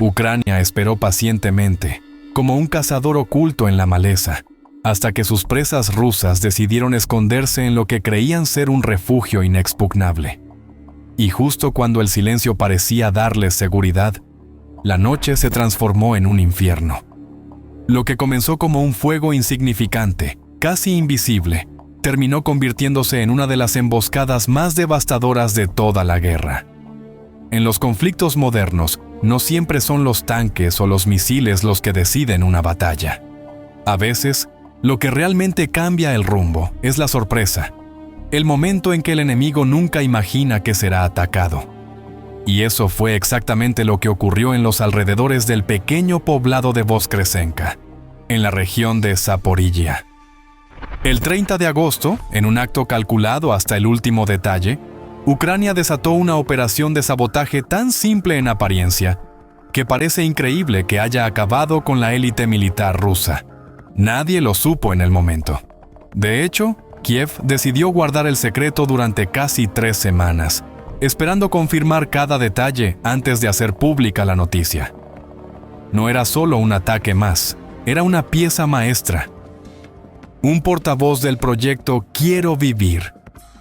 Ucrania esperó pacientemente, como un cazador oculto en la maleza, hasta que sus presas rusas decidieron esconderse en lo que creían ser un refugio inexpugnable. Y justo cuando el silencio parecía darles seguridad, la noche se transformó en un infierno. Lo que comenzó como un fuego insignificante, casi invisible, terminó convirtiéndose en una de las emboscadas más devastadoras de toda la guerra. En los conflictos modernos, no siempre son los tanques o los misiles los que deciden una batalla. A veces, lo que realmente cambia el rumbo es la sorpresa, el momento en que el enemigo nunca imagina que será atacado. Y eso fue exactamente lo que ocurrió en los alrededores del pequeño poblado de Voskresenka, en la región de Zaporilla. El 30 de agosto, en un acto calculado hasta el último detalle, Ucrania desató una operación de sabotaje tan simple en apariencia que parece increíble que haya acabado con la élite militar rusa. Nadie lo supo en el momento. De hecho, Kiev decidió guardar el secreto durante casi 3 semanas, esperando confirmar cada detalle antes de hacer pública la noticia. No era solo un ataque más, era una pieza maestra. Un portavoz del proyecto Quiero Vivir,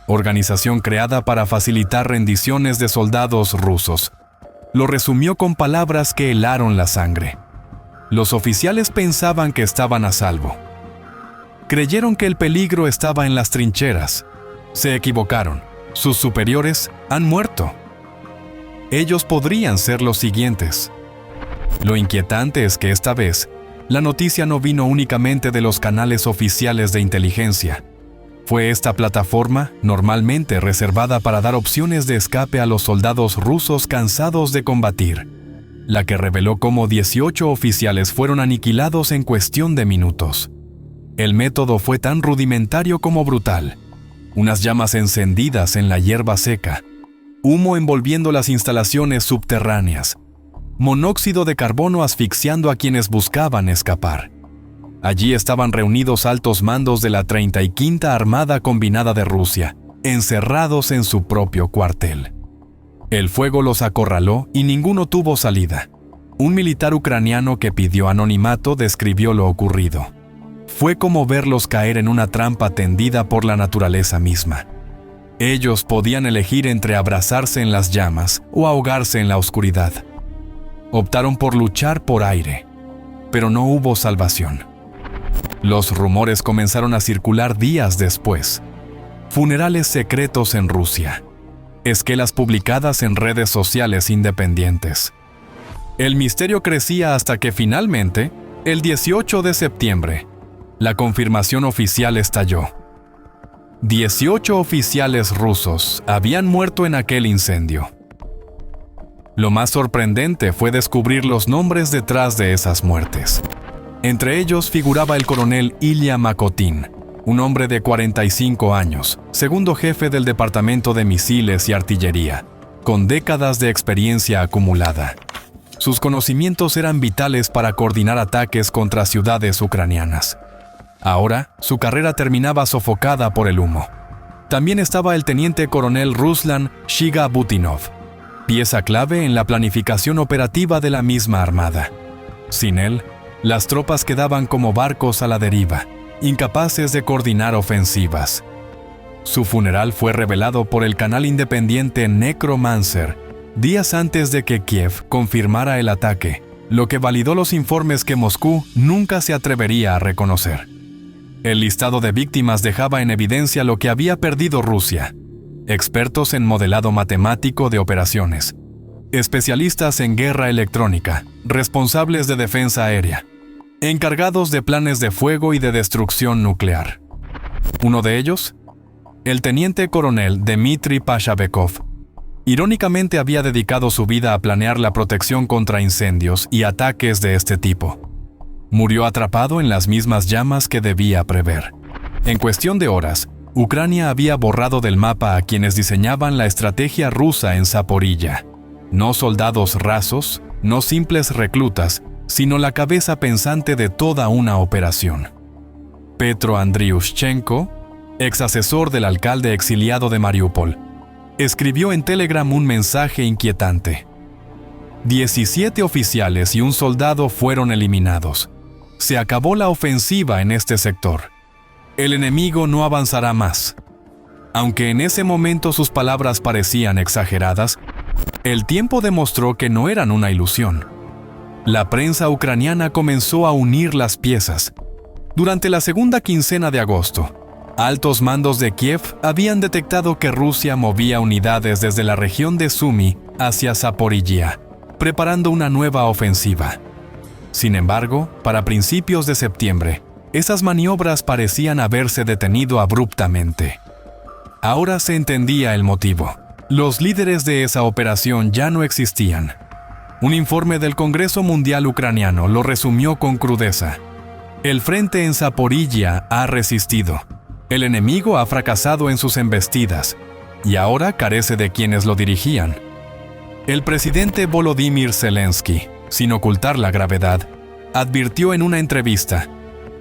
organización creada para facilitar rendiciones de soldados rusos, lo resumió con palabras que helaron la sangre. Los oficiales pensaban que estaban a salvo. Creyeron que el peligro estaba en las trincheras. Se equivocaron. Sus superiores han muerto. Ellos podrían ser los siguientes. Lo inquietante es que esta vez, la noticia no vino únicamente de los canales oficiales de inteligencia. Fue esta plataforma, normalmente reservada para dar opciones de escape a los soldados rusos cansados de combatir, la que reveló cómo 18 oficiales fueron aniquilados en cuestión de minutos. El método fue tan rudimentario como brutal. Unas llamas encendidas en la hierba seca, humo envolviendo las instalaciones subterráneas, monóxido de carbono asfixiando a quienes buscaban escapar. Allí estaban reunidos altos mandos de la 35ª Armada Combinada de Rusia, encerrados en su propio cuartel. El fuego los acorraló y ninguno tuvo salida. Un militar ucraniano que pidió anonimato describió lo ocurrido. Fue como verlos caer en una trampa tendida por la naturaleza misma. Ellos podían elegir entre abrazarse en las llamas o ahogarse en la oscuridad. Optaron por luchar por aire, pero no hubo salvación. Los rumores comenzaron a circular días después. Funerales secretos en Rusia. Esquelas publicadas en redes sociales independientes. El misterio crecía hasta que finalmente, el 18 de septiembre, la confirmación oficial estalló. 18 oficiales rusos habían muerto en aquel incendio. Lo más sorprendente fue descubrir los nombres detrás de esas muertes. Entre ellos figuraba el coronel Ilya Makotin, un hombre de 45 años, segundo jefe del Departamento de Misiles y Artillería, con décadas de experiencia acumulada. Sus conocimientos eran vitales para coordinar ataques contra ciudades ucranianas. Ahora, su carrera terminaba sofocada por el humo. También estaba el teniente coronel Ruslan Shigabutinov, pieza clave en la planificación operativa de la misma armada. Sin él, las tropas quedaban como barcos a la deriva, incapaces de coordinar ofensivas. Su funeral fue revelado por el canal independiente Necromancer, días antes de que Kiev confirmara el ataque, lo que validó los informes que Moscú nunca se atrevería a reconocer. El listado de víctimas dejaba en evidencia lo que había perdido Rusia. Expertos en modelado matemático de operaciones, especialistas en guerra electrónica, responsables de defensa aérea, encargados de planes de fuego y de destrucción nuclear. Uno de ellos, el teniente coronel Dmitry Pashabekov, irónicamente había dedicado su vida a planear la protección contra incendios y ataques de este tipo. Murió atrapado en las mismas llamas que debía prever. En cuestión de horas, Ucrania había borrado del mapa a quienes diseñaban la estrategia rusa en Zaporilla. No soldados rasos, no simples reclutas, sino la cabeza pensante de toda una operación. Petro Andriushchenko, ex asesor del alcalde exiliado de Mariupol, escribió en Telegram un mensaje inquietante. 17 oficiales y un soldado fueron eliminados. Se acabó la ofensiva en este sector. El enemigo no avanzará más. Aunque en ese momento sus palabras parecían exageradas, el tiempo demostró que no eran una ilusión. La prensa ucraniana comenzó a unir las piezas. Durante la segunda quincena de agosto, altos mandos de Kiev habían detectado que Rusia movía unidades desde la región de Sumy hacia Zaporizhia, preparando una nueva ofensiva. Sin embargo, para principios de septiembre, esas maniobras parecían haberse detenido abruptamente. Ahora se entendía el motivo. Los líderes de esa operación ya no existían. Un informe del Congreso Mundial Ucraniano lo resumió con crudeza. El frente en Zaporizhia ha resistido. El enemigo ha fracasado en sus embestidas y ahora carece de quienes lo dirigían. El presidente Volodymyr Zelensky, sin ocultar la gravedad, advirtió en una entrevista: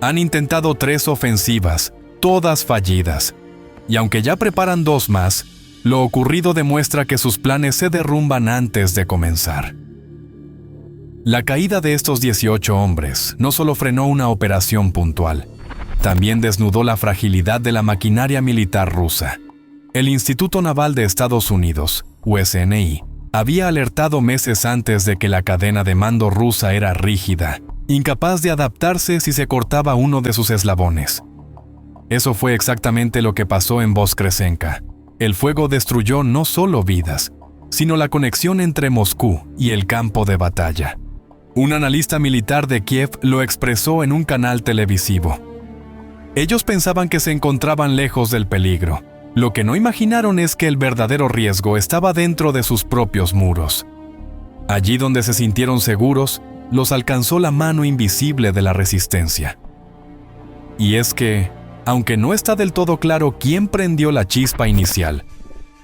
han intentado 3 ofensivas, todas fallidas, y aunque ya preparan 2 más, lo ocurrido demuestra que sus planes se derrumban antes de comenzar. La caída de estos 18 hombres no solo frenó una operación puntual, también desnudó la fragilidad de la maquinaria militar rusa. El Instituto Naval de Estados Unidos, USNI, había alertado meses antes de que la cadena de mando rusa era rígida, incapaz de adaptarse si se cortaba uno de sus eslabones. Eso fue exactamente lo que pasó en Voskresenka. El fuego destruyó no solo vidas, sino la conexión entre Moscú y el campo de batalla. Un analista militar de Kiev lo expresó en un canal televisivo. Ellos pensaban que se encontraban lejos del peligro. Lo que no imaginaron es que el verdadero riesgo estaba dentro de sus propios muros. Allí donde se sintieron seguros, los alcanzó la mano invisible de la resistencia. Y es que, aunque no está del todo claro quién prendió la chispa inicial,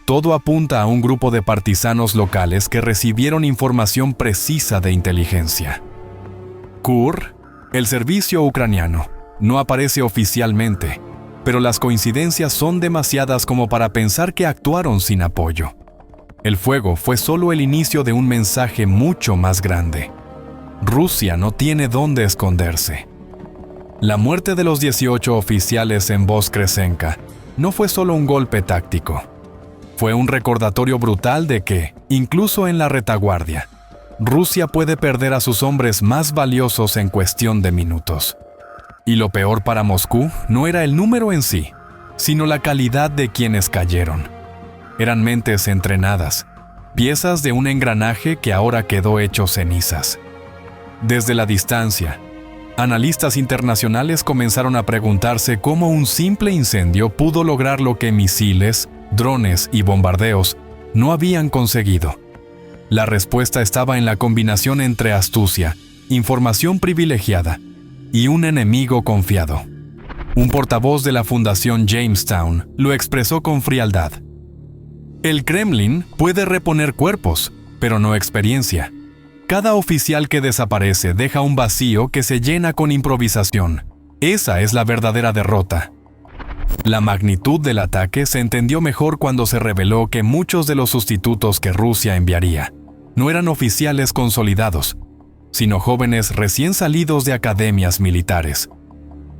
todo apunta a un grupo de partisanos locales que recibieron información precisa de inteligencia. KUR, el servicio ucraniano, no aparece oficialmente, pero las coincidencias son demasiadas como para pensar que actuaron sin apoyo. El fuego fue solo el inicio de un mensaje mucho más grande. Rusia no tiene dónde esconderse. La muerte de los 18 oficiales en Voskresenka no fue solo un golpe táctico. Fue un recordatorio brutal de que, incluso en la retaguardia, Rusia puede perder a sus hombres más valiosos en cuestión de minutos. Y lo peor para Moscú no era el número en sí, sino la calidad de quienes cayeron. Eran mentes entrenadas, piezas de un engranaje que ahora quedó hecho cenizas. Desde la distancia, analistas internacionales comenzaron a preguntarse cómo un simple incendio pudo lograr lo que misiles, drones y bombardeos no habían conseguido. La respuesta estaba en la combinación entre astucia, información privilegiada y un enemigo confiado. Un portavoz de la Fundación Jamestown lo expresó con frialdad. El Kremlin puede reponer cuerpos, pero no experiencia. Cada oficial que desaparece deja un vacío que se llena con improvisación. Esa es la verdadera derrota. La magnitud del ataque se entendió mejor cuando se reveló que muchos de los sustitutos que Rusia enviaría no eran oficiales consolidados, sino jóvenes recién salidos de academias militares.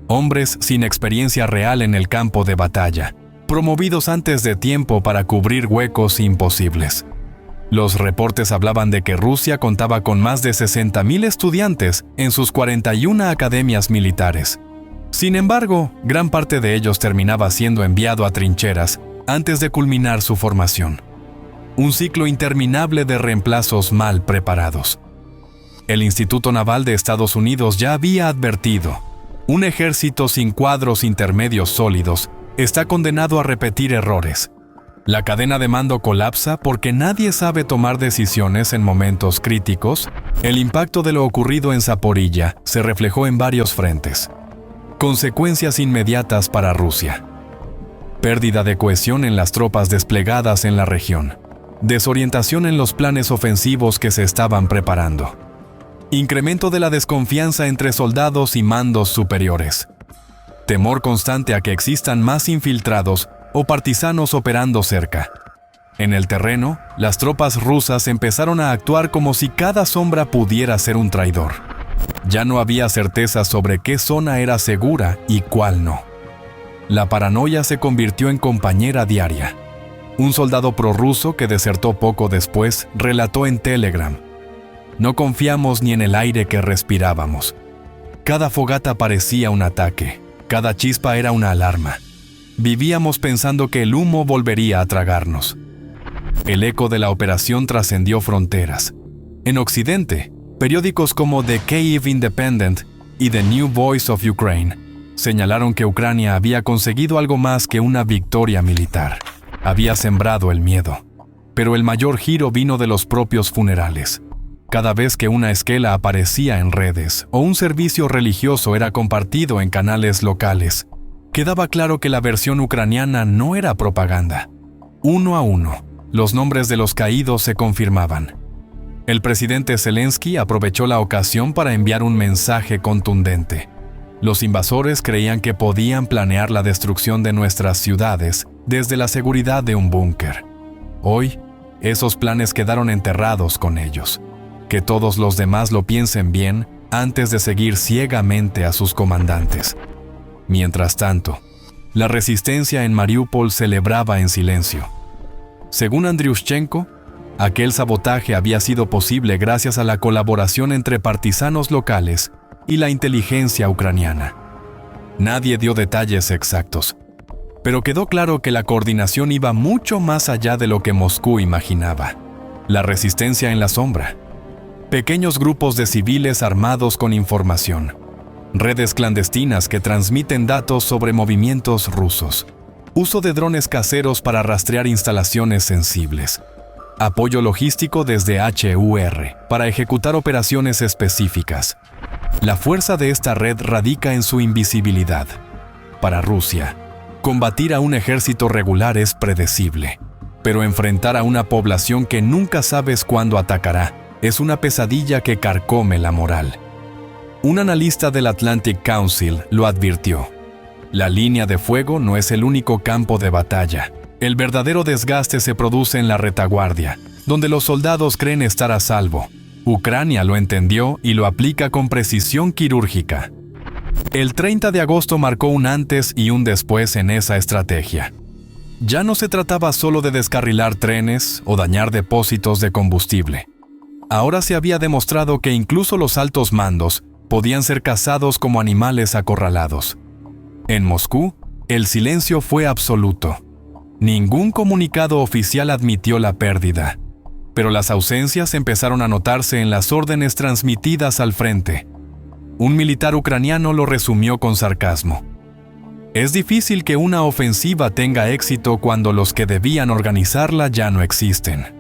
Hombres sin experiencia real en el campo de batalla, promovidos antes de tiempo para cubrir huecos imposibles. Los reportes hablaban de que Rusia contaba con más de 60,000 estudiantes en sus 41 academias militares. Sin embargo, gran parte de ellos terminaba siendo enviado a trincheras antes de culminar su formación. Un ciclo interminable de reemplazos mal preparados. El Instituto Naval de Estados Unidos ya había advertido: un ejército sin cuadros intermedios sólidos está condenado a repetir errores. La cadena de mando colapsa porque nadie sabe tomar decisiones en momentos críticos. El impacto de lo ocurrido en Zaporizhia se reflejó en varios frentes. Consecuencias inmediatas para Rusia. Pérdida de cohesión en las tropas desplegadas en la región. Desorientación en los planes ofensivos que se estaban preparando. Incremento de la desconfianza entre soldados y mandos superiores. Temor constante a que existan más infiltrados o partisanos operando cerca. En el terreno, las tropas rusas empezaron a actuar como si cada sombra pudiera ser un traidor. Ya no había certeza sobre qué zona era segura y cuál no. La paranoia se convirtió en compañera diaria. Un soldado prorruso que desertó poco después relató en Telegram: "No confiamos ni en el aire que respirábamos. Cada fogata parecía un ataque, cada chispa era una alarma. Vivíamos pensando que el humo volvería a tragarnos". El eco de la operación trascendió fronteras. En Occidente, periódicos como The Kyiv Independent y The New Voice of Ukraine señalaron que Ucrania había conseguido algo más que una victoria militar. Había sembrado el miedo. Pero el mayor giro vino de los propios funerales. Cada vez que una esquela aparecía en redes o un servicio religioso era compartido en canales locales, quedaba claro que la versión ucraniana no era propaganda. Uno a uno, los nombres de los caídos se confirmaban. El presidente Zelensky aprovechó la ocasión para enviar un mensaje contundente. Los invasores creían que podían planear la destrucción de nuestras ciudades desde la seguridad de un búnker. Hoy, esos planes quedaron enterrados con ellos. Que todos los demás lo piensen bien antes de seguir ciegamente a sus comandantes. Mientras tanto, la resistencia en Mariupol celebraba en silencio. Según Andriushchenko, aquel sabotaje había sido posible gracias a la colaboración entre partisanos locales y la inteligencia ucraniana. Nadie dio detalles exactos, pero quedó claro que la coordinación iba mucho más allá de lo que Moscú imaginaba. La resistencia en la sombra. Pequeños grupos de civiles armados con información. Redes clandestinas que transmiten datos sobre movimientos rusos. Uso de drones caseros para rastrear instalaciones sensibles. Apoyo logístico desde HUR para ejecutar operaciones específicas. La fuerza de esta red radica en su invisibilidad. Para Rusia, combatir a un ejército regular es predecible, pero enfrentar a una población que nunca sabes cuándo atacará es una pesadilla que carcome la moral. Un analista del Atlantic Council lo advirtió. La línea de fuego no es el único campo de batalla. El verdadero desgaste se produce en la retaguardia, donde los soldados creen estar a salvo. Ucrania lo entendió y lo aplica con precisión quirúrgica. El 30 de agosto marcó un antes y un después en esa estrategia. Ya no se trataba solo de descarrilar trenes o dañar depósitos de combustible. Ahora se había demostrado que incluso los altos mandos podían ser cazados como animales acorralados. En Moscú, el silencio fue absoluto. Ningún comunicado oficial admitió la pérdida, pero las ausencias empezaron a notarse en las órdenes transmitidas al frente. Un militar ucraniano lo resumió con sarcasmo. Es difícil que una ofensiva tenga éxito cuando los que debían organizarla ya no existen.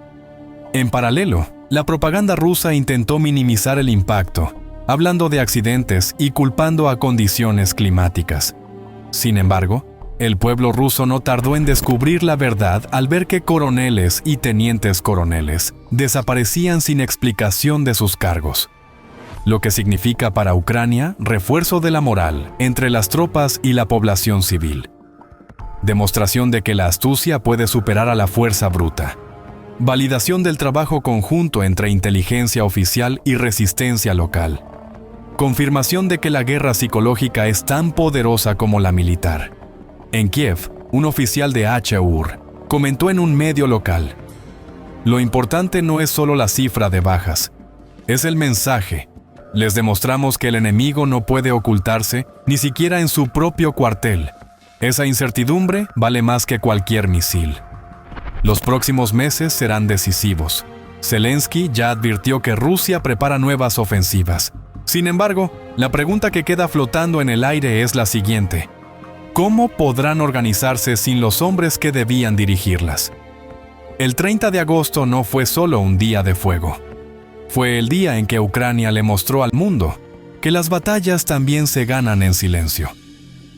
En paralelo, la propaganda rusa intentó minimizar el impacto, hablando de accidentes y culpando a condiciones climáticas. Sin embargo, el pueblo ruso no tardó en descubrir la verdad al ver que coroneles y tenientes coroneles desaparecían sin explicación de sus cargos. Lo que significa para Ucrania refuerzo de la moral entre las tropas y la población civil. Demostración de que la astucia puede superar a la fuerza bruta. Validación del trabajo conjunto entre inteligencia oficial y resistencia local. Confirmación de que la guerra psicológica es tan poderosa como la militar. En Kiev, un oficial de HUR comentó en un medio local: "Lo importante no es solo la cifra de bajas, es el mensaje. Les demostramos que el enemigo no puede ocultarse ni siquiera en su propio cuartel. Esa incertidumbre vale más que cualquier misil". Los próximos meses serán decisivos. Zelensky ya advirtió que Rusia prepara nuevas ofensivas. Sin embargo, la pregunta que queda flotando en el aire es la siguiente: ¿cómo podrán organizarse sin los hombres que debían dirigirlas? El 30 de agosto no fue solo un día de fuego. Fue el día en que Ucrania le mostró al mundo que las batallas también se ganan en silencio,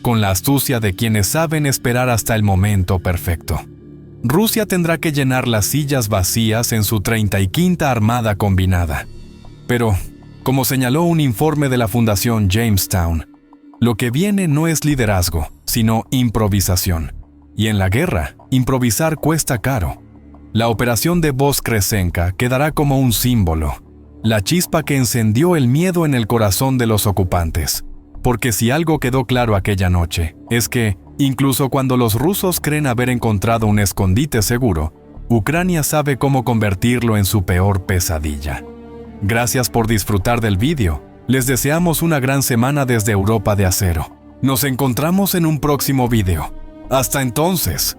con la astucia de quienes saben esperar hasta el momento perfecto. Rusia tendrá que llenar las sillas vacías en su 35ª Armada Combinada. Pero, como señaló un informe de la Fundación Jamestown, lo que viene no es liderazgo, sino improvisación. Y en la guerra, improvisar cuesta caro. La operación de Voskresenka quedará como un símbolo, la chispa que encendió el miedo en el corazón de los ocupantes. Porque si algo quedó claro aquella noche, es que, incluso cuando los rusos creen haber encontrado un escondite seguro, Ucrania sabe cómo convertirlo en su peor pesadilla. Gracias por disfrutar del vídeo. Les deseamos una gran semana desde Europa de Acero. Nos encontramos en un próximo vídeo. Hasta entonces.